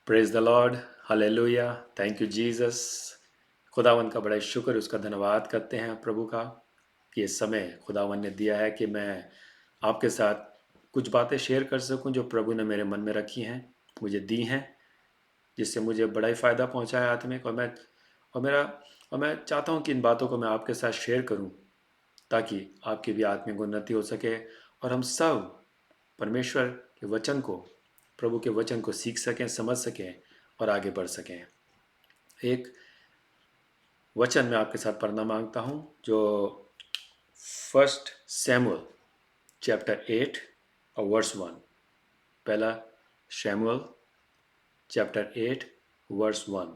Praise the Lord, hallelujah, thank you Jesus. खुदावन का बड़ा शुक्र, उसका धन्यवाद करते हैं प्रभु का कि इस समय खुदावन ने दिया है कि मैं आपके साथ कुछ बातें शेयर कर सकूं जो प्रभु ने मेरे मन में रखी हैं, मुझे दी हैं, जिससे मुझे बड़ा ही फ़ायदा पहुंचा है आत्मिक। और मेरा और मैं चाहता हूं कि इन बातों को मैं आपके साथ शेयर करूं ताकि आपकी भी आत्मिक उन्नति हो सके और हम सब परमेश्वर के वचन को, प्रभु के वचन को सीख सकें, समझ सकें और आगे बढ़ सकें। एक वचन मैं आपके साथ पढ़ना मांगता हूं जो फर्स्ट सैमुअल चैप्टर 8 और वर्स 1। पहला शैमुअल चैप्टर 8 वर्स 1।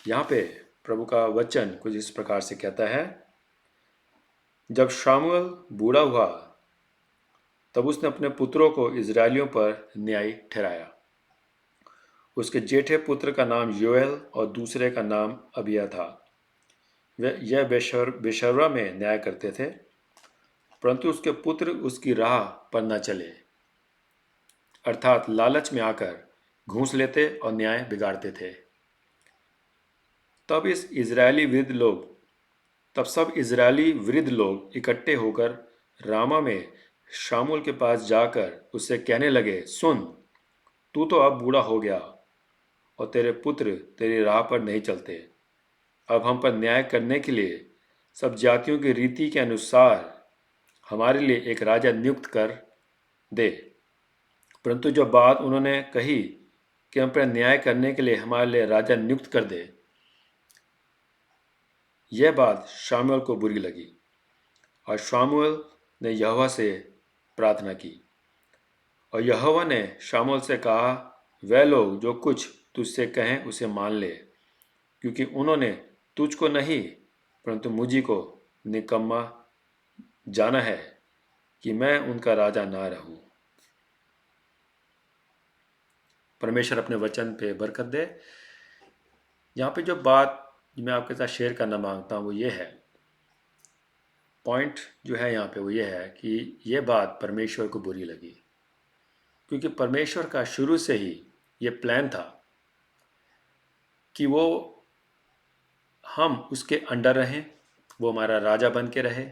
यहाँ पे प्रभु का वचन कुछ इस प्रकार से कहता है, जब शामुएल बूढ़ा हुआ तब उसने अपने पुत्रों को इजरायलियों पर न्यायी ठहराया। उसके जेठे पुत्र का नाम योएल और दूसरे का नाम अबिया था। वे यह बेशर्रा में न्याय करते थे, परंतु उसके पुत्र उसकी राह पर न चले, अर्थात लालच में आकर घूस लेते और न्याय बिगाड़ते थे। तब सब इजरायली वृद्ध लोग इकट्ठे होकर रामा में शामूल के पास जाकर उससे कहने लगे, सुन, तू तो अब बूढ़ा हो गया और तेरे पुत्र तेरी राह पर नहीं चलते। अब हम पर न्याय करने के लिए सब जातियों की रीति के अनुसार हमारे लिए एक राजा नियुक्त कर दे। परंतु जब बात उन्होंने कही कि हम पर न्याय करने के लिए हमारे लिए राजा नियुक्त कर दे, यह बात शामुएल को बुरी लगी और शामुएल ने यहोवा से प्रार्थना की। और यहोवा ने शामुएल से कहा, वह लोग जो कुछ तुझसे कहें उसे मान ले, क्योंकि उन्होंने तुझको नहीं परंतु मुझी को निकम्मा जाना है कि मैं उनका राजा ना रहूं। परमेश्वर अपने वचन पे बरकत दे। यहाँ पे जो बात मैं आपके साथ शेयर करना मांगता हूँ वो ये है, पॉइंट जो है यहाँ पे वो ये है कि ये बात परमेश्वर को बुरी लगी, क्योंकि परमेश्वर का शुरू से ही ये प्लान था कि हम उसके अंडर रहें, वो हमारा राजा बन के रहे,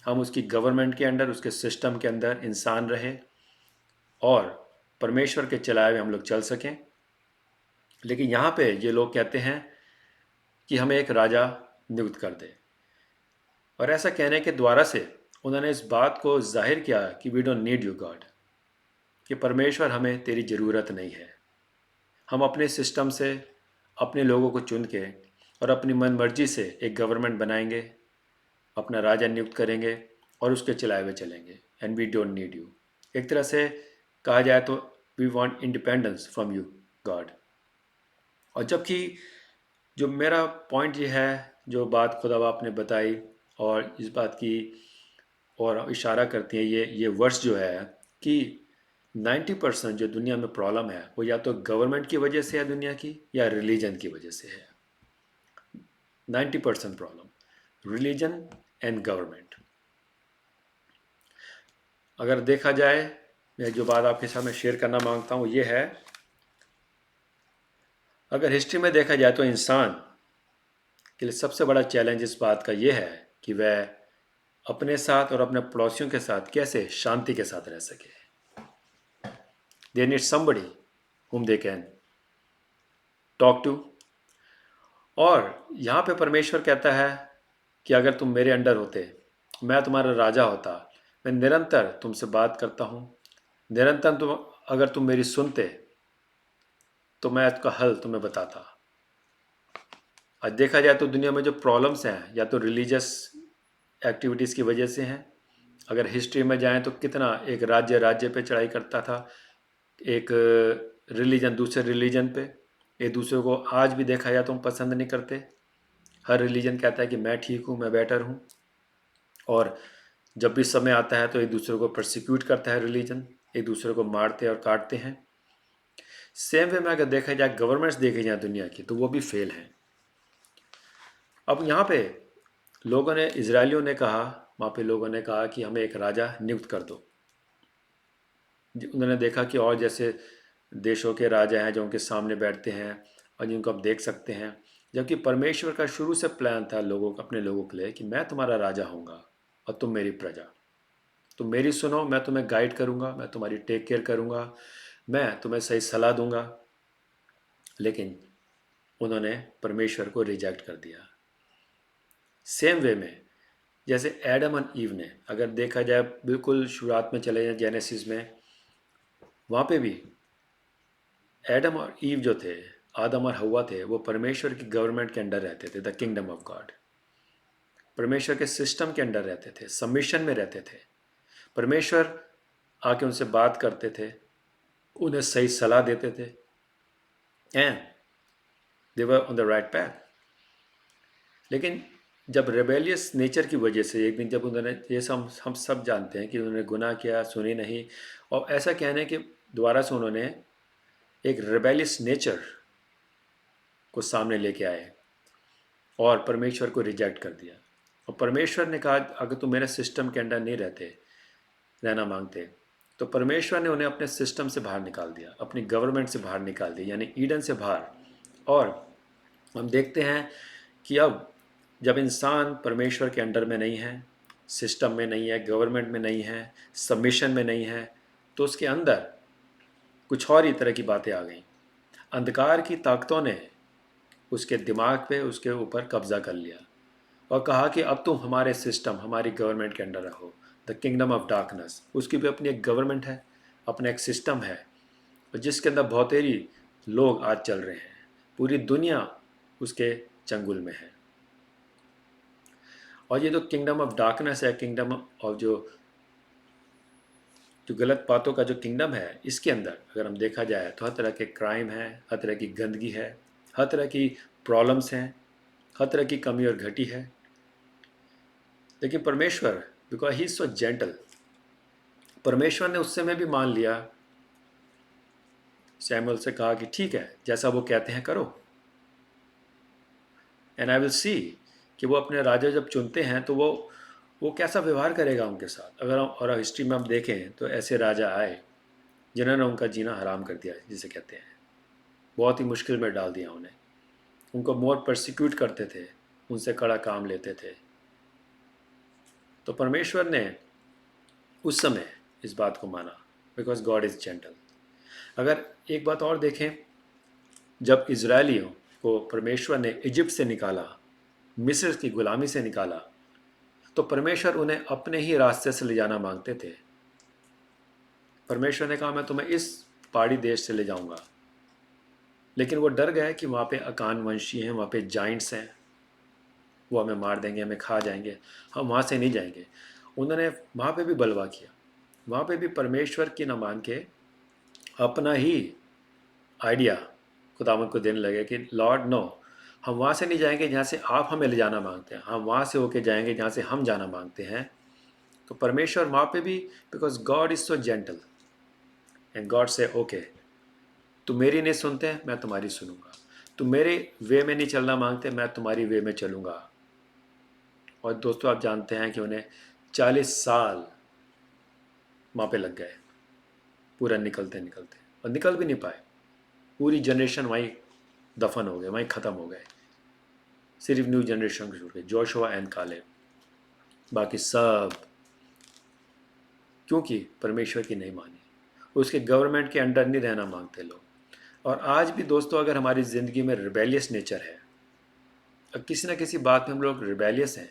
हम उसकी गवर्नमेंट के अंडर, उसके सिस्टम के अंदर इंसान रहे और परमेश्वर के चलाए हुए हम लोग चल सकें। लेकिन यहाँ पे ये लोग कहते हैं कि हमें एक राजा नियुक्त कर दे, और ऐसा कहने के द्वारा से उन्होंने इस बात को जाहिर किया कि we don't need you God, कि परमेश्वर हमें तेरी ज़रूरत नहीं है। हम अपने सिस्टम से अपने लोगों को चुन के और अपनी मन मर्जी से एक गवर्नमेंट बनाएंगे, अपना राजा नियुक्त करेंगे और उसके चलाए हुए चलेंगे, and we don't need you. एक तरह से कहा जाए तो we want independence from you God. और जबकि जो मेरा पॉइंट ये है, जो बात खुदा बाप ने बताई और इस बात की और इशारा करती है ये वर्ड्स जो है कि 90% जो दुनिया में प्रॉब्लम है वो या तो गवर्नमेंट की वजह से है दुनिया की, या रिलीजन की वजह से है। 90% प्रॉब्लम रिलीजन एंड गवर्नमेंट। अगर देखा जाए, मैं जो बात आपके सामने शेयर करना मांगता हूँ ये है, अगर हिस्ट्री में देखा जाए तो इंसान के लिए सबसे बड़ा चैलेंज इस बात का ये है कि वह अपने साथ और अपने पड़ोसियों के साथ कैसे शांति के साथ रह सके। They need somebody whom they can talk to। और यहाँ पे परमेश्वर कहता है कि अगर तुम मेरे अंडर होते, मैं तुम्हारा राजा होता, मैं निरंतर तुमसे बात करता हूँ, निरंतर अगर तुम मेरी सुनते तो मैं इसका हल तुम्हें बताता। आज देखा जाए तो दुनिया में जो प्रॉब्लम्स हैं या तो रिलीजियस एक्टिविटीज़ की वजह से हैं। अगर हिस्ट्री में जाएं तो कितना एक राज्य पे चढ़ाई करता था, एक रिलीजन दूसरे रिलीजन पे, एक दूसरे को आज भी देखा जाए तो हम पसंद नहीं करते। हर रिलीजन कहता है कि मैं ठीक हूँ, मैं बेटर हूँ, और जब भी समय आता है तो एक दूसरे को प्रोसिक्यूट करता है रिलीजन, एक दूसरे को मारते और काटते हैं। सेम वे में अगर देखा जाए गवर्नमेंट्स देखी जाए दुनिया की तो वो भी फेल हैं। अब यहाँ पे लोगों ने, इजरायलियों ने कहा, वहाँ पे लोगों ने कहा कि हमें एक राजा नियुक्त कर दो। उन्होंने देखा कि और जैसे देशों के राजा हैं जो उनके सामने बैठते हैं और जिनको आप देख सकते हैं। जबकि परमेश्वर का शुरू से प्लान था अपने लोगों के लिए कि मैं तुम्हारा राजा होऊंगा और तुम मेरी प्रजा। तुम मेरी सुनो, मैं तुम्हें गाइड करूंगा, मैं तुम्हारी टेक केयर करूंगा, मैं तुम्हें सही सलाह दूंगा। लेकिन उन्होंने परमेश्वर को रिजेक्ट कर दिया। सेम वे में जैसे एडम और ईव ने, अगर देखा जाए बिल्कुल शुरुआत में चले जाए जेनेसिस में, वहाँ पे भी एडम और ईव जो थे, आदम और हवा थे, वो परमेश्वर की गवर्नमेंट के अंडर रहते थे, द किंगडम ऑफ गॉड। परमेश्वर के सिस्टम के अंडर रहते थे, सबमिशन में रहते थे। परमेश्वर आके उनसे बात करते थे, उन्हें सही सलाह देते थे, and they were on the right path. लेकिन जब रेबेलियस नेचर की वजह से एक दिन जब उन्होंने, ये हम सब जानते हैं कि उन्होंने गुनाह किया, सुनी नहीं, और ऐसा कहने के द्वारा से उन्होंने एक रेबेलियस नेचर को सामने लेके आए और परमेश्वर को रिजेक्ट कर दिया। और परमेश्वर ने कहा अगर तुम मेरे सिस्टम के अंडर नहीं रहना मांगते, तो परमेश्वर ने उन्हें अपने सिस्टम से बाहर निकाल दिया, अपनी गवर्नमेंट से बाहर निकाल दिया, यानी ईडन से बाहर। और हम देखते हैं कि अब जब इंसान परमेश्वर के अंडर में नहीं है, सिस्टम में नहीं है, गवर्नमेंट में नहीं है, सबमिशन में नहीं है, तो उसके अंदर कुछ और ही तरह की बातें आ गई। अंधकार की ताकतों ने उसके दिमाग पे, उसके ऊपर कब्जा कर लिया और कहा कि अब तुम हमारे सिस्टम, हमारी गवर्नमेंट के अंडर रहो। द किंगडम ऑफ डार्कनेस, उसकी भी अपनी एक गवर्नमेंट है, अपना एक सिस्टम है, और जिसके अंदर बहुतेरी लोग आज चल रहे हैं। पूरी दुनिया उसके चंगुल में है। और ये जो किंगडम ऑफ डार्कनेस है, किंगडम ऑफ जो गलत बातों का जो किंगडम है, इसके अंदर अगर हम देखा जाए तो हर तरह के क्राइम है, हर तरह की गंदगी है, हर तरह की प्रॉब्लम्स हैं, हर तरह की कमी और घटी है। लेकिन परमेश्वर, because he is so gentle, परमेश्वर ने उस समय भी मान लिया। सैमुअल से कहा कि ठीक है, जैसा वो कहते हैं करो, एंड आई विल सी कि वो अपने राजा जब चुनते हैं तो वो कैसा व्यवहार करेगा उनके साथ। अगर हम और हिस्ट्री में हम देखें तो ऐसे राजा आए जिन्होंने उनका जीना हराम कर दिया, जिसे कहते हैं, बहुत ही मुश्किल में डाल दिया उन्हें। उनको मोर परसिक्यूट करते थे, उनसे कड़ा काम लेते थे। तो परमेश्वर ने उस समय इस बात को माना, बिकॉज गॉड इज़ जेंटल। अगर एक बात और देखें, जब इजरायलियों को परमेश्वर ने इजिप्ट से निकाला, मिस्र की गुलामी से निकाला, तो परमेश्वर उन्हें अपने ही रास्ते से ले जाना मांगते थे। परमेश्वर ने कहा मैं तुम्हें इस पहाड़ी देश से ले जाऊंगा, लेकिन वो डर गए कि वहाँ पे अकान वंशी हैं, वहाँ पे जाइंट्स हैं, वो हमें मार देंगे, हमें खा जाएंगे, हम वहाँ से नहीं जाएंगे। उन्होंने वहाँ पे भी बलवा किया, वहाँ पे भी परमेश्वर की न मान के अपना ही आइडिया खुदावंद को देने लगे कि लॉर्ड नो, हम वहाँ से नहीं जाएंगे जहाँ से आप हमें ले जाना मांगते हैं, हम वहाँ से होके जाएंगे जहाँ से हम जाना मांगते हैं। तो परमेश्वर वहाँ पे भी, because God is so gentle, and God से ओके, तुम मेरी नहीं सुनते, मैं तुम्हारी सुनूंगा। तुम मेरे वे में नहीं चलना मांगते, मैं तुम्हारी वे में चलूँगा। और दोस्तों आप जानते हैं कि उन्हें 40 साल वहाँ पे लग गए, पूरा निकलते निकलते, और निकल भी नहीं पाए। पूरी जनरेशन वहीं दफन हो गए, वहीं ख़त्म हो गए। सिर्फ न्यू जनरेशन को छोड़ के, जोशुआ एंड कालेब, बाकी सब क्योंकि परमेश्वर की नहीं मानी, उसके गवर्नमेंट के अंडर नहीं रहना मांगते लोग। और आज भी दोस्तों अगर हमारी ज़िंदगी में रिबेलियस नेचर है, किसी न किसी बात में हम लोग रिबेलियस हैं,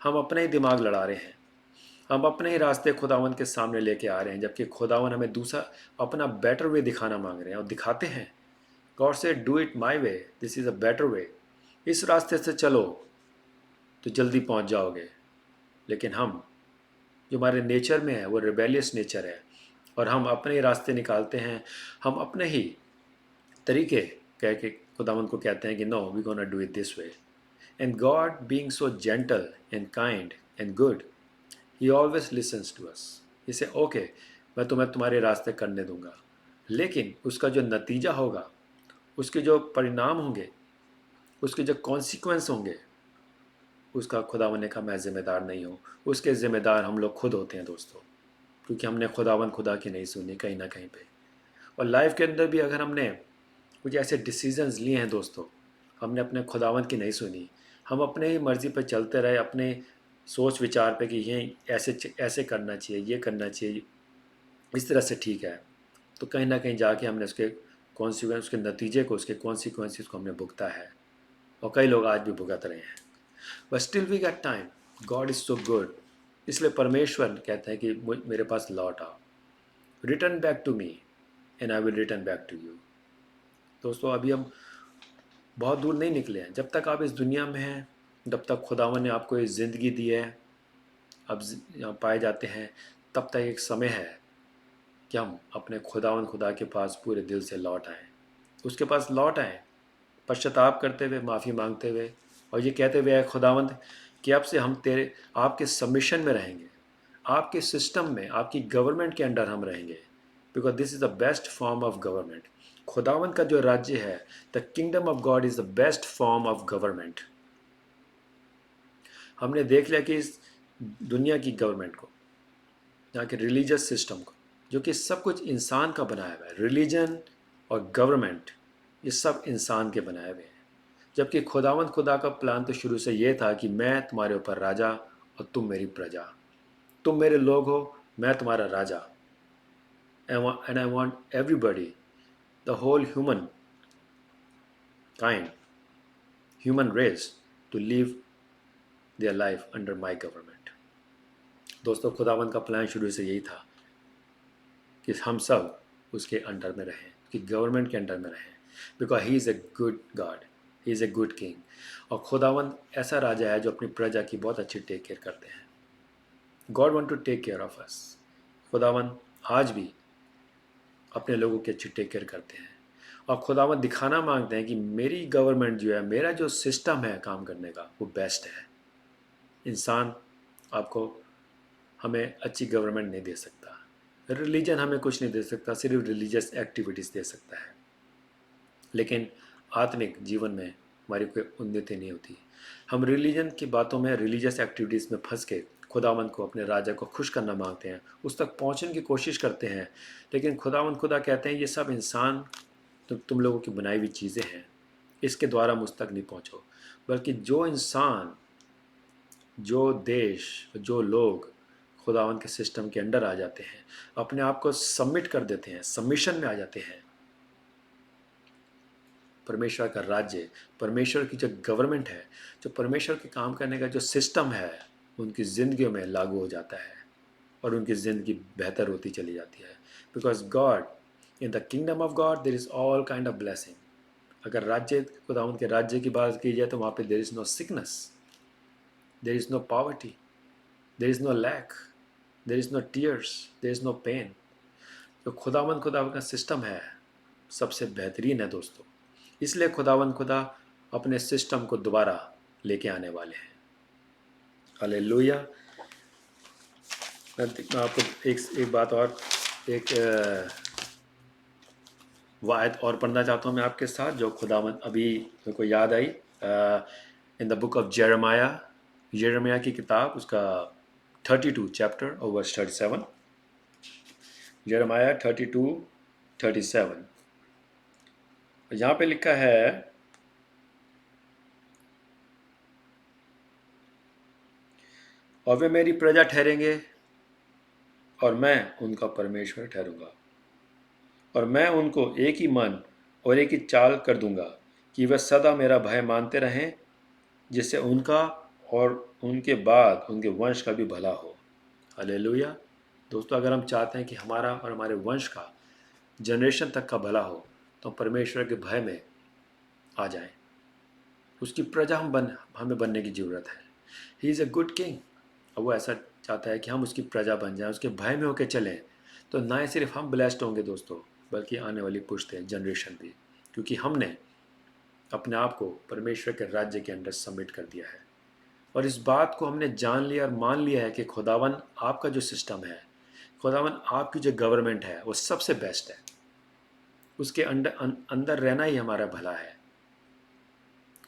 हम अपने ही दिमाग लड़ा रहे हैं, हम अपने ही रास्ते खुदावन के सामने लेके आ रहे हैं, जबकि खुदावन हमें दूसरा अपना बेटर वे दिखाना मांग रहे हैं और दिखाते हैं। गॉड से do it my way, this is a better way, इस रास्ते से चलो तो जल्दी पहुंच जाओगे। लेकिन हम, जो हमारे नेचर में है, वो रिबेलियस नेचर है, और हम अपने ही रास्ते निकालते हैं, हम अपने ही तरीके कह के खुदावन को कहते हैं कि no, we gonna do it this way. And God being so gentle and kind and good, he always listens to us. इसे ओके, मैं तुम्हें तुम्हारे रास्ते करने दूंगा, लेकिन उसका जो नतीजा होगा, उसके जो परिणाम होंगे, उसके जो कॉन्सिक्वेंस होंगे, उसका खुदावन ने कहा मैं ज़िम्मेदार नहीं हूँ। उसके ज़िम्मेदार हम लोग खुद होते हैं दोस्तों, क्योंकि हमने खुदावन खुदा की नहीं सुनी कहीं ना कहीं पे। और लाइफ के अंदर भी अगर हमने कुछ ऐसे डिसीजंस लिए हैं दोस्तों, हमने अपने खुदावंद की नहीं सुनी, हम अपने ही मर्ज़ी पर चलते रहे, अपने सोच विचार पे कि ये ऐसे ऐसे करना चाहिए, ये करना चाहिए, इस तरह से ठीक है, तो कहीं ना कहीं जाके हमने उसके कॉन्सिक्वेंस, उसके नतीजे को, उसके कॉन्सिक्वेंसेस को हमने भुगता है, और कई लोग आज भी भुगत रहे हैं। But still we get time, God is so good. इसलिए परमेश्वर कहते हैं कि मेरे पास लौट आओ, return back to me and I will return back to you. दोस्तों अभी हम बहुत दूर नहीं निकले हैं, जब तक आप इस दुनिया में हैं, जब तक खुदावन ने आपको ये ज़िंदगी दी है, अब यहाँ पाए जाते हैं, तब तक एक समय है कि हम अपने खुदावन खुदा के पास पूरे दिल से लौट आएँ, उसके पास लौट आएँ, पश्चाताप करते हुए, माफ़ी मांगते हुए, और ये कहते हुए खुदावंद कि अब से हम तेरे आपके सबमिशन में रहेंगे, आपके सिस्टम में, आपकी गवर्नमेंट के अंडर हम रहेंगे, because this is the best form of government. खुदावंद का जो राज्य है, the kingdom of God is the best form of government. हमने देख लिया कि इस दुनिया की गवर्नमेंट को, यहाँ के रिलीजियस सिस्टम को, जो कि सब कुछ इंसान का बनाया हुआ है, रिलीजन और गवर्नमेंट ये सब इंसान के बनाए हुए हैं, जबकि खुदावंद खुदा का प्लान तो शुरू से ये था कि मैं तुम्हारे ऊपर राजा और तुम मेरी प्रजा, तुम मेरे लोग हो, मैं तुम्हारा राजा, and I want everybody, the whole human kind, human race, to live their life under my government. दोस्तों खुदावंद का प्लान शुरू से यही था कि हम सब उसके अंडर में रहें, कि गवर्नमेंट के अंडर में रहें, because he is a good God, he is a good king. और खुदावंद ऐसा राजा है जो अपनी प्रजा की बहुत अच्छी टेक केयर करते हैं। God want to take care of us. खुदावंद आज भी अपने लोगों की अच्छी टेक केयर करते हैं, और खुदावंद दिखाना मांगते हैं कि मेरी गवर्नमेंट जो है, मेरा जो सिस्टम है काम करने का, वो बेस्ट है। इंसान आपको, हमें अच्छी गवर्नमेंट नहीं दे सकता, रिलीजन हमें कुछ नहीं दे सकता, सिर्फ रिलीजियस एक्टिविटीज़ दे सकता है, लेकिन आत्मिक जीवन में हमारी कोई उन्नति नहीं होती। हम रिलीजन की बातों में, रिलीजियस एक्टिविटीज़ में फंस के खुदावंद को, अपने राजा को खुश करना मांगते हैं, उस तक पहुंचने की कोशिश करते हैं, लेकिन खुदावंद खुदा कहते हैं ये सब इंसान, तुम लोगों की बनाई हुई चीज़ें हैं, इसके द्वारा मुझ तक नहीं पहुंचो, बल्कि जो इंसान, जो देश, जो लोग खुदावंद के सिस्टम के अंडर आ जाते हैं, अपने आप को सबमिट कर देते हैं, सबमिशन में आ जाते हैं, परमेश्वर का राज्य, परमेश्वर की जो गवर्नमेंट है, जो परमेश्वर के काम करने का जो सिस्टम है, उनकी ज़िंदगियों में लागू हो जाता है, और उनकी ज़िंदगी बेहतर होती चली जाती है। Because God, in the kingdom of God there is all kind of blessing. अगर राज्य, खुदावंद के राज्य की बात की जाए, तो वहाँ पे there is no sickness, there is no poverty, there is no lack, there is no tears, there is no pain. जो खुदावंद खुदा का सिस्टम है, सबसे बेहतरीन है दोस्तों। इसलिए खुदावंद खुदा अपने सिस्टम को दोबारा लेके आने वाले हैं। हालेलुया। मैं आपको एक बात और, एक वायत और पढ़ना चाहता हूँ मैं आपके साथ, जो खुदावंद अभी मेरे को याद आई, इन द बुक ऑफ यिर्मयाह की किताब, उसका 32 चैप्टर और वर्स 37। यिर्मयाह 32:37, यहाँ पे लिखा है, और वे मेरी प्रजा ठहरेंगे और मैं उनका परमेश्वर ठहरूंगा, और मैं उनको एक ही मन और एक ही चाल कर दूंगा, कि वे सदा मेरा भय मानते रहें, जिससे उनका और उनके बाद उनके वंश का भी भला हो। हालेलुया। दोस्तों अगर हम चाहते हैं कि हमारा और हमारे वंश का, जनरेशन तक का भला हो, तो परमेश्वर के भय में आ जाएं, उसकी प्रजा हमें बनने की ज़रूरत है। He is a good king, और वो ऐसा चाहता है कि हम उसकी प्रजा बन जाएं, उसके भय में होकर चलें, तो ना सिर्फ हम ब्लेस्ड होंगे दोस्तों, बल्कि आने वाली पुश्तें, जनरेशन भी, क्योंकि हमने अपने आप को परमेश्वर के राज्य के अंदर सबमिट कर दिया है, और इस बात को हमने जान लिया और मान लिया है कि खुदावन आपका जो सिस्टम है, खुदावन आपकी जो गवर्नमेंट है, वो सबसे बेस्ट है, उसके अंदर रहना ही हमारा भला है,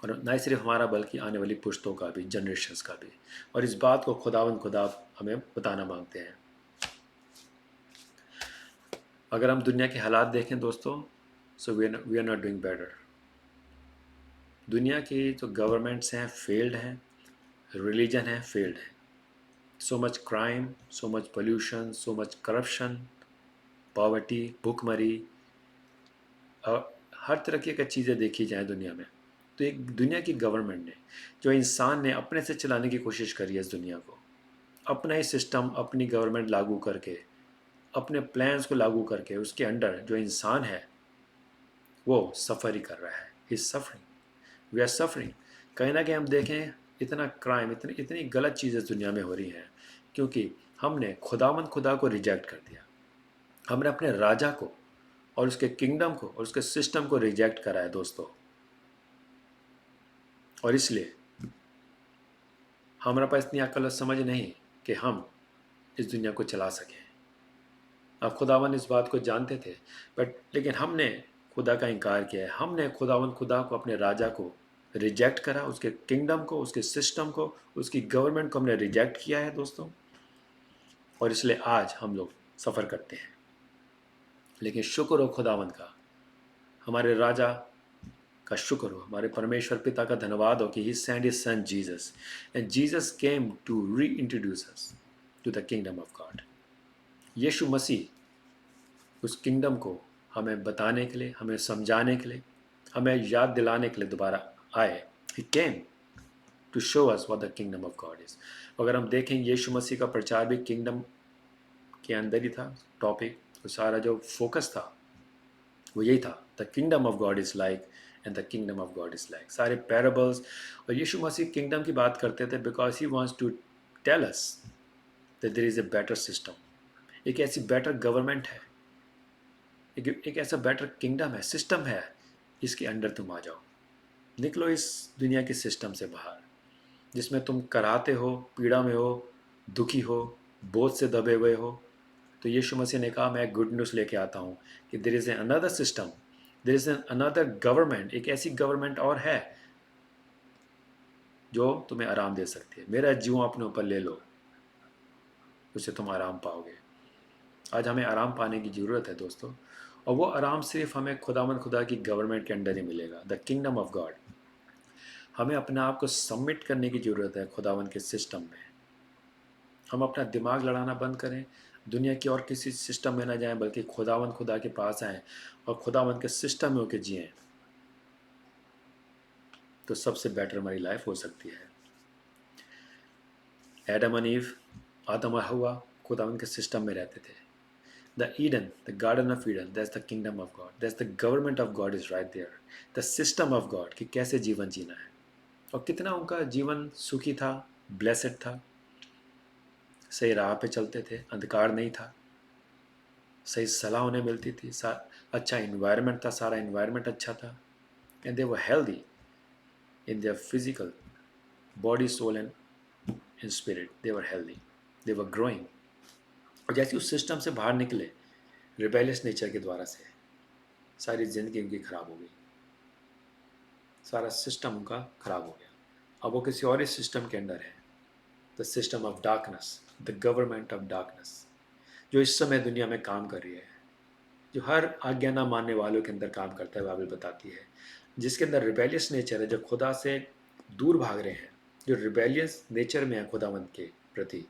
और न सिर्फ हमारा बल्कि आने वाली पुश्तों का भी, जनरेशन्स का भी। और इस बात को खुदा हमें बताना मांगते हैं। अगर हम दुनिया के हालात देखें दोस्तों, so we are not doing better. दुनिया की जो गवर्नमेंट्स हैं फेल्ड हैं, रिलीजन है फेल्ड है। So much crime, so much pollution, so much corruption, poverty, भूखमरी, और हर तरह की अगर चीज़ें देखी जाए दुनिया में, तो एक दुनिया की गवर्नमेंट ने, जो इंसान ने अपने से चलाने की कोशिश करी है इस दुनिया को, अपना ही सिस्टम, अपनी गवर्नमेंट लागू करके, अपने प्लान्स को लागू करके, उसके अंडर जो इंसान है वो सफ़र ही कर रहा है। He is suffering, we are suffering. कहीं ना कहीं हम देखें, इतना क्राइम, इतनी इतनी गलत चीज़ें दुनिया में हो रही हैं क्योंकि हमने खुदावंद खुदा को रिजेक्ट कर दिया। हमने अपने राजा को और उसके किंगडम को और उसके सिस्टम को रिजेक्ट करा है दोस्तों। और इसलिए हमारे पास इतनी अकल और समझ नहीं कि हम इस दुनिया को चला सकें। अब खुदावन इस बात को जानते थे, बट लेकिन हमने खुदा का इनकार किया है। हमने खुदावन खुदा को, अपने राजा को रिजेक्ट करा, उसके किंगडम को, उसके सिस्टम को, उसकी गवर्नमेंट को हमने रिजेक्ट किया है दोस्तों। और इसलिए आज हम लोग सफ़र करते हैं। लेकिन शुक्र हो खुदावंद का, हमारे राजा का शुक्र हो, हमारे परमेश्वर पिता का धन्यवाद हो कि he send his son Jesus, and Jesus came to reintroduce us to the kingdom of God. यीशु मसीह उस किंगडम को हमें बताने के लिए, हमें समझाने के लिए, हमें याद दिलाने के लिए दोबारा आए। He came to show us what the kingdom of God is. अगर हम देखें, यीशु मसीह का प्रचार भी किंगडम के अंदर ही था। टॉपिक, तो सारा जो फोकस था वो यही था, the kingdom of God is like and the kingdom of God is like. सारे पैराबल्स, और यीशु मसीह किंगडम की बात करते थे because he wants to tell us that there is a better system. एक ऐसी बेटर गवर्नमेंट है, एक ऐसा बेटर किंगडम है, सिस्टम है, इसके अंडर तुम आ जाओ। निकलो इस दुनिया के सिस्टम से बाहर, जिसमें तुम कराहते हो, पीड़ा में हो, दुखी हो, बोझ से दबे हुए हो। तो यीशु मसीह ने कहा, मैं गुड न्यूज़ लेके आता हूँ कि there is another system, there is another government. एक ऐसी गवर्नमेंट और है जो तुम्हें आराम दे सकती है। मेरा जीवन अपने ऊपर ले लो, उससे तुम आराम पाओगे। आज हमें आराम पाने की ज़रूरत है दोस्तों, और वो आराम सिर्फ हमें खुदावंद खुदा की गवर्नमेंट के अंडर ही मिलेगा, द किंगडम ऑफ गॉड। हमें अपने आप को सबमिट करने की ज़रूरत है खुदावंद के सिस्टम में। हम अपना दिमाग लड़ाना बंद करें, दुनिया की और किसी सिस्टम में ना जाएं, बल्कि खुदावंद खुदा के पास आएँ और खुदावंद के सिस्टम में होकर जिएं, तो सबसे बेटर हमारी लाइफ हो सकती है। एडम और ईव, आदम और हवा खुदावंद के सिस्टम में रहते थे। The Eden, the Garden of Eden, that's the kingdom of God. That's the government of God is right there. The system of God, कि कैसे जीवन जीना है, और कितना उनका जीवन सुखी था, ब्लेसेड था, सही राह पे चलते थे, अंधकार नहीं था, सही सलाह उन्हें मिलती थी, अच्छा इन्वायरमेंट था, सारा इन्वायरमेंट अच्छा था, and they were healthy in their physical body, soul and spirit. They were healthy, they were growing. और जैसे उस सिस्टम से बाहर निकले रिबेलियस नेचर के द्वारा से, सारी ज़िंदगी उनकी ख़राब हो गई, सारा सिस्टम उनका ख़राब हो गया। अब वो किसी और ही सिस्टम के अंदर है, the system of darkness, the government of darkness, जो इस समय दुनिया में काम कर रही है, जो हर आज्ञा ना मानने वालों के अंदर काम करता है। बाइबल बताती है, जिसके अंदर रिबेलियस नेचर है, जो खुदा से दूर भाग रहे हैं, जो रिबेलियस नेचर में है खुदावंत के प्रति,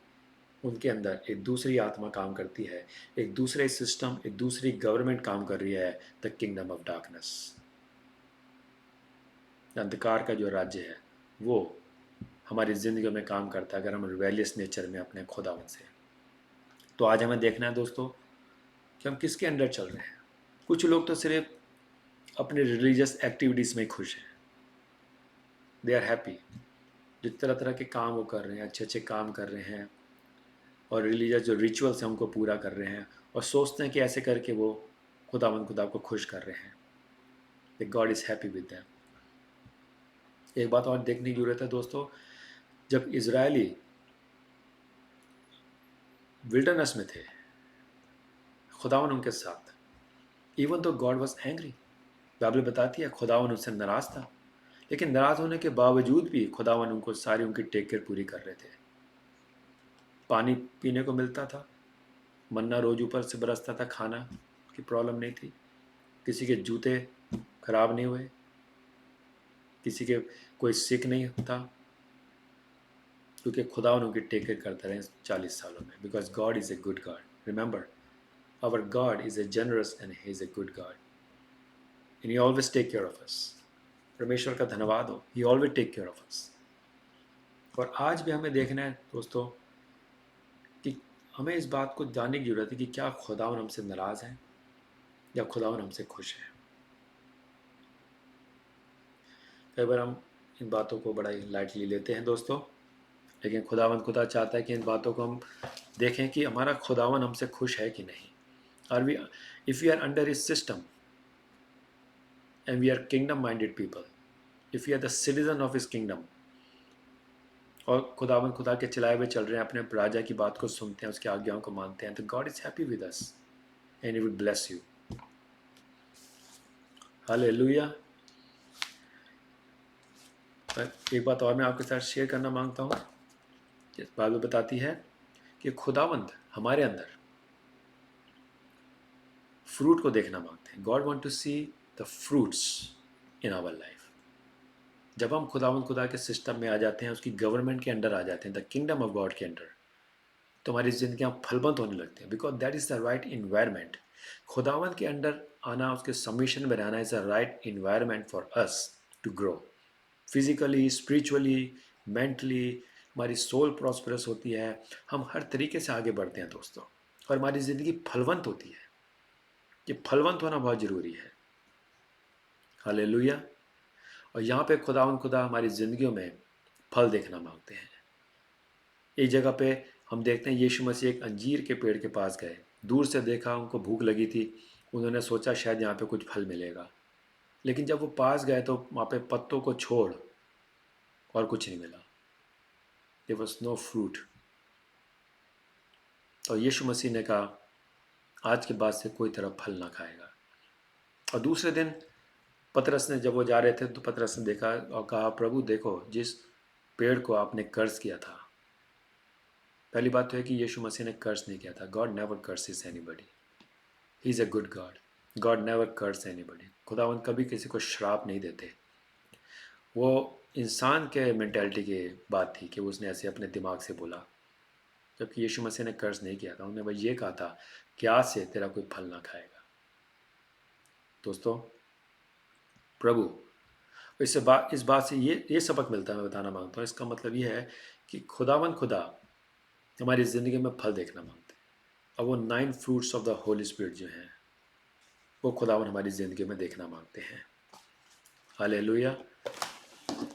उनके अंदर एक दूसरी आत्मा काम करती है, एक दूसरे सिस्टम, एक दूसरी गवर्नमेंट काम कर रही है, द किंगडम ऑफ डार्कनेस। अंधकार का जो राज्य है वो हमारी ज़िंदगी में काम करता है अगर हम रिबेलियस नेचर में अपने खुदावन से। तो आज हमें देखना है दोस्तों कि हम किसके अंडर चल रहे हैं। कुछ लोग तो सिर्फ अपने रिलीजियस एक्टिविटीज़ में खुश हैं, दे आर हैप्पी, जो तरह तरह के काम वो कर रहे हैं, अच्छे अच्छे काम कर रहे हैं, और रिलीजियस जो रिचुअल्स हैं उनको पूरा कर रहे हैं, और सोचते हैं कि ऐसे करके वो खुदावन खुदा को खुश कर रहे हैं, that God is happy with them. एक बात और देखने की जरूरत है दोस्तों, जब इजरायली विल्डरनेस में थे, खुदावन उनके साथ, इवन तो गॉड वॉज एंग्री, बाइबल बताती है खुदावन उनसे नाराज़ था, लेकिन नाराज़ होने के बावजूद भी खुदावन उनको सारी उनकी टेक केयर पूरी कर रहे थे। पानी पीने को मिलता था, मन्ना रोज ऊपर से बरसता था, खाना, की प्रॉब्लम नहीं थी, किसी के जूते खराब नहीं हुए, किसी के कोई सिक नहीं था, क्योंकि खुदा उनकी टेक केयर करते रहे 40 सालों में। Because God is a good God. Remember, our God is a generous and he is a good God and he always take care of us. परमेश्वर का धन्यवाद हो, he always take care of us. और आज भी हमें देखना है दोस्तों कि हमें इस बात को जानने की जरूरत है कि क्या खुदावन हमसे नाराज़ है या खुदावन हमसे खुश है। कई बार हम इन बातों को बड़ा ही लाइटली लेते हैं दोस्तों, लेकिन खुदा चाहता है कि इन बातों को हम देखें कि हमारा खुदावन हमसे खुश है कि नहीं। Are we, if we are under his system and we are kingdom minded people, if we are the citizen of his kingdom, और खुदा के चलाए हुए चल रहे हैं, अपने राजा की बात को सुनते हैं, उसकी आज्ञाओं को मानते हैं, तो God is happy with us and he will bless you. Hallelujah. एक बात और मैं आपके साथ शेयर करना मांगता हूँ। बाइबल बताती है कि खुदावंद हमारे अंदर फ्रूट को देखना मांगते हैं। God want to see the fruits in our life. जब हम खुदा के सिस्टम में आ जाते हैं, उसकी गवर्नमेंट के अंडर आ जाते हैं, द किंगडम ऑफ गॉड के अंडर, तो हमारी जिंदगियां फलवंत होने लगती हैं। Because that is the right environment. खुदावंत के अंडर आना, उसके सबमिशन में रहना is the right environment for us to grow physically, spiritually, mentally. हमारी सोल प्रॉस्परस होती है, हम हर तरीके से आगे बढ़ते हैं दोस्तों, और हमारी ज़िंदगी फलवंत होती है। ये फलवंत होना बहुत ज़रूरी है। हालेलुया। और यहाँ पे खुदा हमारी ज़िंदगियों में फल देखना मांगते हैं। एक जगह पे हम देखते हैं यीशु मसीह एक अंजीर के पेड़ के पास गए, दूर से देखा, उनको भूख लगी थी, उन्होंने सोचा शायद यहाँ पे कुछ फल मिलेगा, लेकिन जब वो पास गए तो वहाँ पे पत्तों को छोड़ और कुछ नहीं मिला। There was no fruit. और यीशु मसीह ने कहा आज के बाद से कोई तरह फल ना खाएगा। और दूसरे दिन पतरस ने, जब वो जा रहे थे, तो पतरस ने देखा और कहा प्रभु देखो, जिस पेड़ को आपने कर्ज किया था। पहली बात तो है कि यीशु मसीह ने कर्ज नहीं किया था। God never curses anybody, he is a good God. God never curse anybody. खुदावन कभी किसी को श्राप नहीं देते। वो इंसान के मेंटालिटी की बात थी कि उसने ऐसे अपने दिमाग से बोला, जबकि यीशु मसीह ने कर्ज नहीं किया था। उन्होंने बस ये कहा था कि आज से तेरा कोई फल ना खाएगा। दोस्तों, प्रभु इस बात से ये सबक मिलता है, मैं बताना मांगता हूँ। इसका मतलब ये है कि खुदा हमारी ज़िंदगी में फल देखना मांगते हैं, और वो 9 fruits of the Holi spirit जो हैं, वो खुदावन हमारी ज़िंदगी में देखना मांगते हैं। हालेलुया।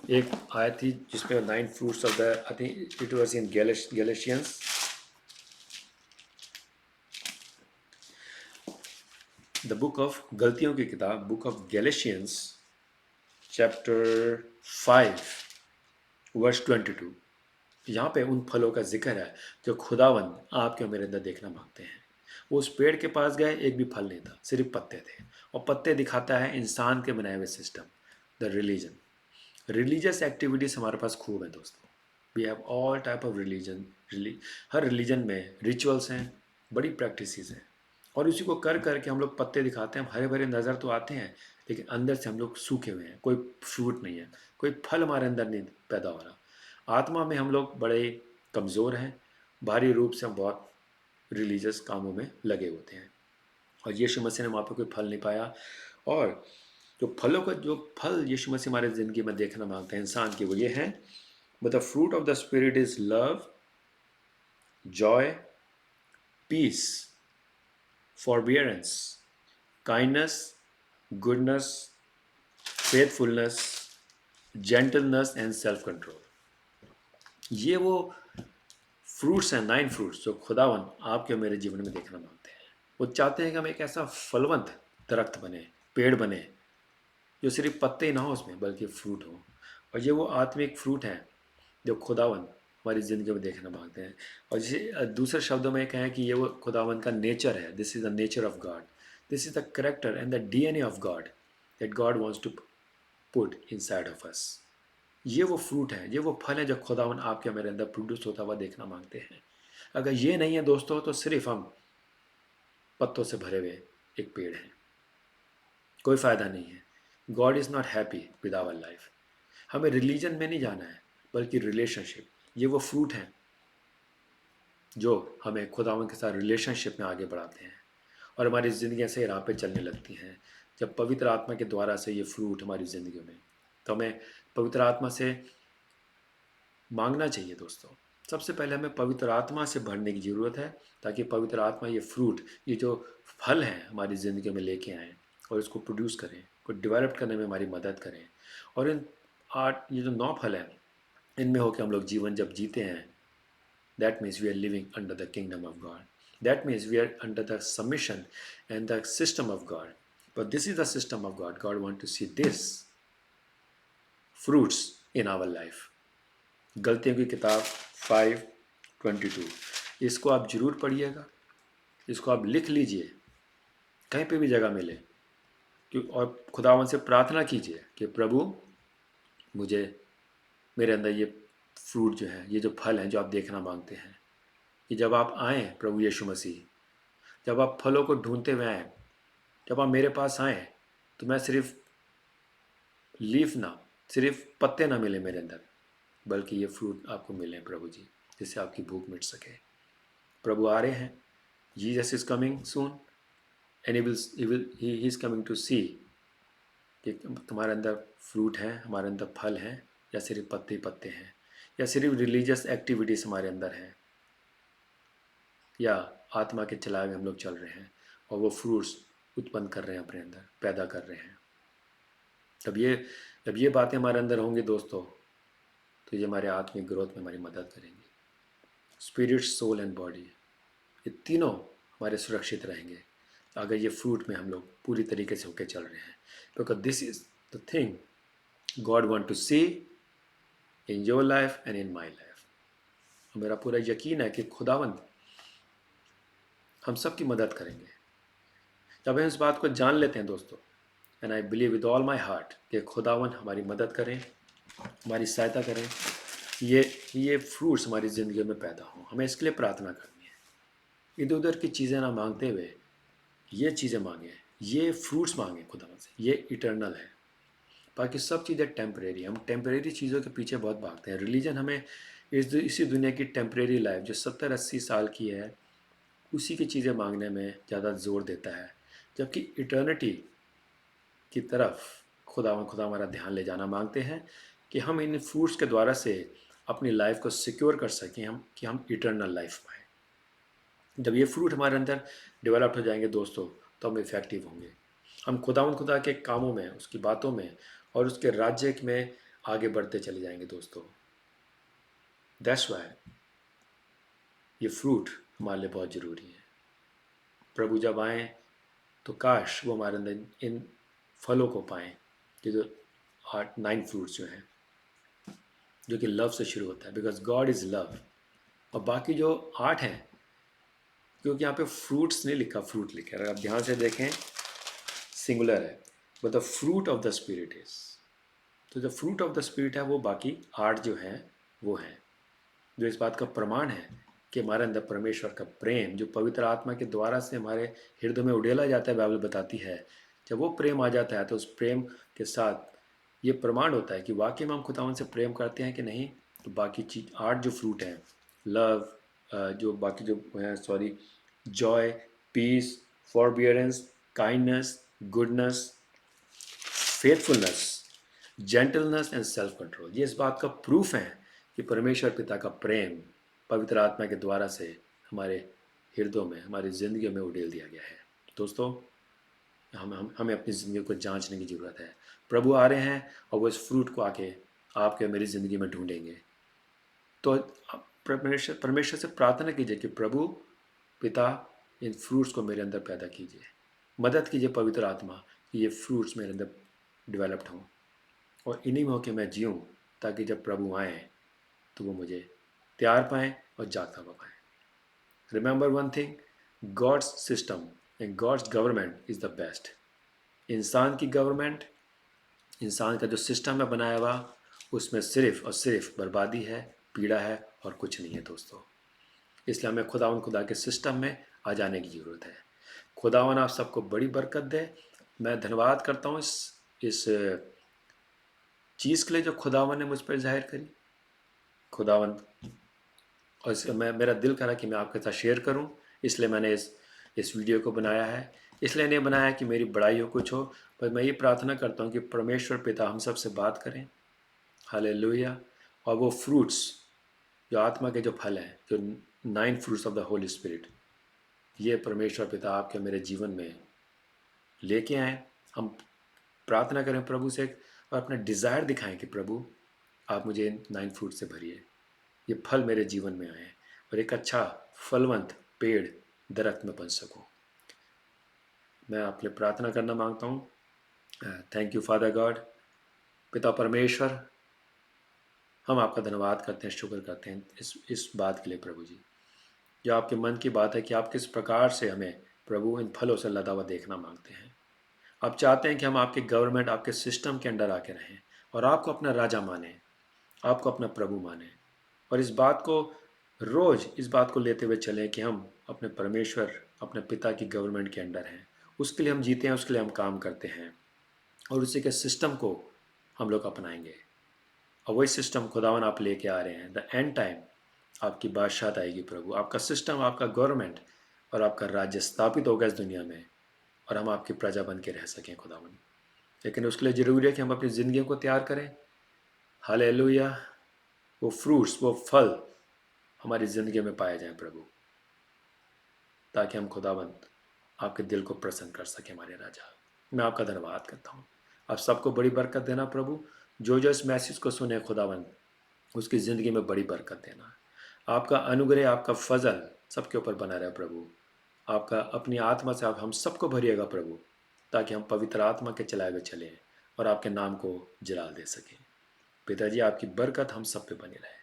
एक आयत थी जिसमें 9 fruits of the, I think it was in Galatians, the book of, गलतियों की किताब, book of Galatians chapter 5 verse 22। यहाँ पे उन फलों का जिक्र है जो खुदावन आपके और मेरे अंदर देखना मांगते हैं। वो उस पेड़ के पास गए, एक भी फल नहीं था, सिर्फ पत्ते थे, और पत्ते दिखाता है इंसान के बनाए हुए system, the religion. Religious activities हमारे पास खूब है दोस्तों। We have all type of religion. हर रिलीजन में रिचुअल्स हैं, बड़ी प्रैक्टिसेस हैं, और उसी को कर करके हम लोग पत्ते दिखाते हैं। हम हरे भरे नज़र तो आते हैं, लेकिन अंदर से हम लोग सूखे हुए हैं, कोई फ्रूट नहीं है, कोई फल हमारे अंदर नहीं पैदा हो रहा। आत्मा में हम लोग बड़े कमज़ोर हैं, बाहरी रूप से हम बहुत रिलीजियस कामों में लगे होते हैं, और यीशु मसीह ने वहाँ पर कोई फल नहीं पाया। और जो फल यीशु मसीह हमारे ज़िंदगी में देखना मांगते हैं इंसान की, वो ये हैं, but the fruit of the spirit is love, joy, peace, forbearance, kindness, goodness, faithfulness, gentleness and self control। ये वो फ्रूट्स हैं, 9 फ्रूट्स, जो खुदावन आपके और मेरे जीवन में देखना मांगते हैं। वो चाहते हैं कि हम एक ऐसा फलवंत दरख्त बने, पेड़ बने, जो सिर्फ पत्ते ही ना हो उसमें, बल्कि फ्रूट हो। और ये वो आत्मिक फ्रूट हैं जो खुदावन हमारी ज़िंदगी में देखना मांगते हैं। और जिसे दूसरे शब्दों में कहें कि ये वो खुदावन का नेचर है। This is the nature of God, this is the character and the DNA of God that God wants to put inside of us. ये वो फ्रूट है, ये वो फल है जो खुदावन आपके मेरे अंदर प्रोड्यूस होता हुआ देखना मांगते हैं। अगर ये नहीं है दोस्तों, तो सिर्फ हम पत्तों से भरे हुए एक पेड़ हैं, कोई फ़ायदा नहीं है। God is not happy with our life. हमें रिलीजन में नहीं जाना है, बल्कि रिलेशनशिप, ये वो फ्रूट हैं जो हमें खुदावंद के साथ रिलेशनशिप में आगे बढ़ाते हैं और हमारी ज़िंदगियाँ सही राह पे चलने लगती हैं। जब पवित्र आत्मा के द्वारा से ये फ्रूट हमारी ज़िंदगी में, तो हमें पवित्र आत्मा से मांगना चाहिए दोस्तों। सबसे पहले हमें पवित्र आत्मा से भरने की ज़रूरत है, ताकि पवित्र आत्मा ये फ्रूट, ये जो फल हैं हमारी ज़िंदगी में लेके आएँ और इसको प्रोड्यूस करें, को डेवलप करने में हमारी मदद करें। और इन 8 ये जो 9 फल हैं, इनमें होकर हम लोग जीवन जब जीते हैं, that means we are living under the kingdom of God. That means we are under the submission and the system of God. But this is the system of God. God wants to see this fruits in our life. गलतियों की किताब 5:22, इसको आप जरूर पढ़िएगा, इसको आप लिख लीजिए, कहीं पे भी जगह मिले, और खुदावन से प्रार्थना कीजिए कि प्रभु मुझे, मेरे अंदर ये फ्रूट जो है, ये जो फल हैं जो आप देखना मांगते हैं, कि जब आप आएँ प्रभु यीशु मसीह, जब आप फलों को ढूंढते हुए आएँ, जब आप मेरे पास आएँ, तो मैं सिर्फ लीफ ना, सिर्फ पत्ते ना मिले मेरे अंदर, बल्कि ये फ्रूट आपको मिले प्रभु जी, जिससे आपकी भूख मिट सके। प्रभु आ रहे हैं, Jesus is coming soon and he is coming to see कि तुम्हारे अंदर फ्रूट हैं, हमारे अंदर फल हैं, या सिर्फ पत्ते ही पत्ते हैं, या सिर्फ रिलीजियस एक्टिविटीज़ हमारे अंदर हैं, या आत्मा के चलाए हुए हम लोग चल रहे हैं और वो फ्रूट्स उत्पन्न कर रहे हैं, अपने अंदर पैदा कर रहे हैं। जब ये बातें हमारे अंदर होंगी दोस्तों, तो ये हमारे आत्मिक ग्रोथ में हमारी मदद करेंगी। स्पिरिट, सोल एंड बॉडी, ये तीनों हमारे सुरक्षित रहेंगे अगर ये फ्रूट में हम लोग पूरी तरीके से होकर चल रहे हैं। Because this is the thing God want to see in your life and in my life. मेरा पूरा यकीन है कि खुदावंद हम सब की मदद करेंगे जब हम इस बात को जान लेते हैं दोस्तों। And I believe with all my heart कि खुदावन हमारी मदद करें, हमारी सहायता करें, ये फ्रूट्स हमारी ज़िंदगी में पैदा हों। हमें इसके लिए प्रार्थना करनी है। इधर उधर की चीज़ें ना मांगते हुए ये चीज़ें मांगें, ये फ्रूट्स मांगें खुदावन से, ये इटर्नल है। बाकी सब चीज़ें टेम्परेरी, हम टेम्परेरी चीज़ों के पीछे बहुत भागते हैं। रिलीजन हमें इसी दुनिया की टेम्परेरी लाइफ जो 70-80 साल की है, उसी की चीज़ें मांगने में ज़्यादा जोर देता है, जबकि इटर्निटी की तरफ खुदा हमारा ध्यान ले जाना मांगते हैं कि हम इन फ्रूट्स के द्वारा से अपनी लाइफ को सिक्योर कर सकें, हम इटर्नल लाइफ पाएँ। जब ये फ्रूट हमारे अंदर डेवलप हो जाएंगे दोस्तों, तो हम इफ़ेक्टिव होंगे। हम खुदा के कामों में, उसकी बातों में और उसके राज्य में आगे बढ़ते चले जाएंगे दोस्तों। दैट्स व्हाई ये फ्रूट हमारे लिए बहुत ज़रूरी है। प्रभु जब आएँ तो काश वो हमारे अंदर इन फलों को पाएँ, कि जो 8-9 फ्रूट्स जो हैं, जो कि लव से शुरू होता है, बिकॉज गॉड इज़ लव। और बाकी जो 8 हैं, क्योंकि यहाँ पे फ्रूट्स नहीं लिखा, फ्रूट लिखा है, अगर आप ध्यान से देखें सिंगुलर है, but the fruit of the spirit is, तो जो फ्रूट ऑफ द स्पिरिट है वो बाकी 8 जो हैं वो हैं, जो इस बात का प्रमाण है कि हमारे अंदर परमेश्वर का प्रेम जो पवित्र आत्मा के द्वारा से हमारे हृदय में उड़ेला जाता है, बाइबल बताती है। जब वो प्रेम आ जाता है तो उस प्रेम के साथ ये प्रमाण होता है कि वाकई में हम खुदावन से प्रेम करते हैं कि नहीं। तो बाकी चीज़ 8 जो फ्रूट हैं, लव, जो बाकी जो हैं, sorry, joy, peace, forbearance, kindness, goodness, faithfulness, gentleness and self control, ये इस बात का प्रूफ है कि परमेश्वर पिता का प्रेम पवित्र आत्मा के द्वारा से हमारे हृदयों में, हमारी ज़िंदगी में उड़ेल दिया गया है। दोस्तों, हमें अपनी ज़िंदगी को जांचने की ज़रूरत है। प्रभु आ रहे हैं और वो इस फ्रूट को आके आपके मेरी ज़िंदगी में ढूंढेंगे। तो परमेश्वर से प्रार्थना कीजिए कि प्रभु पिता इन फ्रूट्स को मेरे अंदर पैदा कीजिए, मदद कीजिए पवित्र आत्मा कि ये फ्रूट्स मेरे अंदर डेवलप्ड हों और इन्हीं में होकर मैं जीऊँ, ताकि जब प्रभु आएँ तो वो मुझे तैयार पाएँ और जागता हुआ पाएँ। Remember one thing, God's system and God's government is the best. इंसान की गवर्नमेंट, इंसान का जो सिस्टम है बनाया हुआ, उसमें सिर्फ और सिर्फ बर्बादी है, पीड़ा है और कुछ नहीं है दोस्तों। इसलिए हमें खुदा के सिस्टम में आ जाने की ज़रूरत है। खुदावन आप सबको बड़ी बरकत दे। मैं धन्यवाद करता हूँ इस चीज़ के लिए जो खुदावन ने मुझ पर जाहिर करी। खुदावन, और मैं, मेरा दिल करा कि मैं आपके साथ शेयर करूं, इसलिए मैंने इस वीडियो को बनाया है। इसलिए नहीं बनाया कि मेरी बड़ाई हो कुछ हो, पर मैं ये प्रार्थना करता हूं कि परमेश्वर पिता हम सब से बात करें। हालेलुया। और वो फ्रूट्स, जो आत्मा के जो फल हैं, जो 9 fruits of the Holi spirit, ये परमेश्वर पिता आपके मेरे जीवन में लेके आए। हम प्रार्थना करें प्रभु से, और अपना डिज़ायर दिखाएं कि प्रभु आप मुझे इन 9 फ्रूट से भरिए, ये फल मेरे जीवन में आए और एक अच्छा फलवंत पेड़ दरख्त में बन सकूं। मैं आप लिए प्रार्थना करना मांगता हूँ। थैंक यू फादर गॉड, पिता परमेश्वर, हम आपका धन्यवाद करते हैं, शुक्र करते हैं इस बात के लिए प्रभु जी, जो आपके मन की बात है कि आप किस प्रकार से हमें प्रभु इन फलों से लदा हुआ देखना मांगते हैं। आप चाहते हैं कि हम आपके गवर्नमेंट, आपके सिस्टम के अंडर आके रहें और आपको अपना राजा माने, आपको अपना प्रभु माने, और इस बात को रोज़ इस बात को लेते हुए चलें कि हम अपने परमेश्वर, अपने पिता की गवर्नमेंट के अंडर हैं। उसके लिए हम जीते हैं, उसके लिए हम काम करते हैं, और उसी के सिस्टम को हम लोग अपनाएंगे। और वही सिस्टम खुदावन आप लेके आ रहे हैं। द एंड टाइम आपकी बादशाहत आएगी प्रभु, आपका सिस्टम, आपका गवर्नमेंट और आपका राज्य स्थापित होगा इस दुनिया में, और हम आपकी प्रजा बन के रह सकें खुदावन। लेकिन उसके लिए ज़रूरी है कि हम अपनी ज़िंदगी को तैयार करें। हालेलुया। वो फ्रूट्स, वो फल हमारी ज़िंदगी में पाए जाएं प्रभु, ताकि हम खुदाबंद आपके दिल को प्रसन्न कर सकें हमारे राजा। मैं आपका धन्यवाद करता हूँ। आप सबको बड़ी बरकत देना प्रभु। जो जो इस मैसेज को सुने खुदाबंद, उसकी ज़िंदगी में बड़ी बरकत देना। आपका अनुग्रह, आपका फजल सबके ऊपर बना रहे प्रभु। आपका अपनी आत्मा से आप हम सबको भरिएगा प्रभु, ताकि हम पवित्र आत्मा के चलाए हुए चलें और आपके नाम को जलाल दे सकें। पिताजी, आपकी बरकत हम सब पे बनी रहे।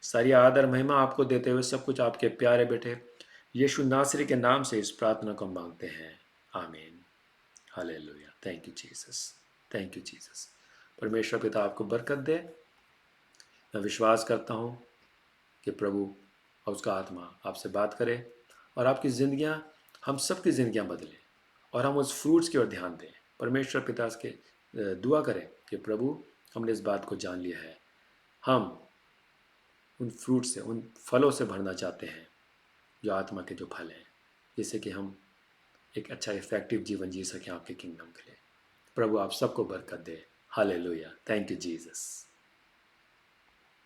सारी आदर महिमा आपको देते हुए सब कुछ आपके प्यारे बेटे यीशु नासरी के नाम से इस प्रार्थना को मांगते हैं, आमीन। Hallelujah. Thank you Jesus, thank you Jesus. परमेश्वर पिता आपको बरकत दे। मैं विश्वास करता हूँ कि प्रभु और उसका आत्मा आपसे बात करे और आपकी ज़िंदगियाँ, हम सब की ज़िंदगियाँ बदलें, और हम उस फ्रूट्स की ओर ध्यान दें। परमेश्वर पिता के दुआ करें कि प्रभु हमने इस बात को जान लिया है, हम उन फ्रूट से, उन फलों से भरना चाहते हैं जो आत्मा के जो फल हैं, जिससे कि हम एक अच्छा इफेक्टिव जीवन जी सकें आपके किंगडम के लिए। प्रभु आप सबको बरकत दे। हालेलुया। Thank you Jesus.